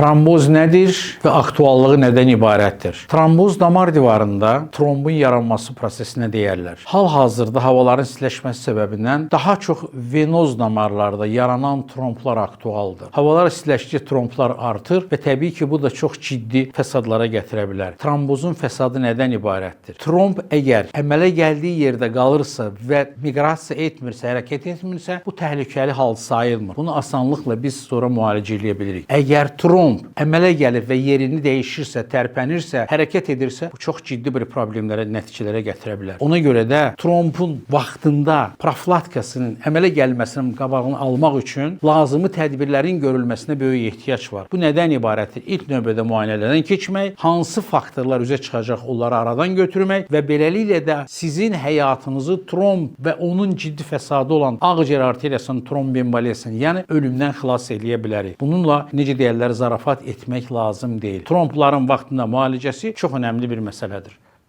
Tromboz nədir və aktuallığı nədən ibarətdir? Tromboz damar divarında trombun yaranması prosesinə deyərlər. Hal-hazırda havaların istiləşməsi səbəbindən daha çox venoz damarlarda yaranan tromblar aktualdır. Havalar istiləşdikcə tromblar artır və təbii ki, bu da çox ciddi fəsadlara gətirə bilər. Trombozun fəsadı nədən ibarətdir? Tromb əgər əmələ gəldiyi yerdə qalırsa və miqrasiya etmirsə, hərəkət etmirsə, bu təhlükəli hal sayılmır. Bunu asanlıqla biz sonra müalicə edə bilirik. Əgər tromb əmələ gəlib və yerini dəyişirsə, tərpənirsə, hərəkət edirsə, bu çox ciddi bir problemlərə, nəticələrə gətirə bilər. Ona görə də trombun vaxtında profilaktikasının əmələ gəlməsinin qabağını almaq üçün lazımi tədbirlərin görülməsinə böyük ehtiyac var. Bu nədən ibarətdir? İlk növbədə müayinələrdən keçmək, hansı faktorlar üzə çıxacaq, onları aradan götürmək və beləliklə də sizin həyatınızı tromb və onun ciddi fəsadı olan ağciyər arteriyasının trombemboliyasını, yəni ölümdən xilas eləyə bilərik. Bununla necə deyirlər, zarafat etmək lazım deyil. Trombların vaxtında müalicəsi çox önəmli bir məsələdir.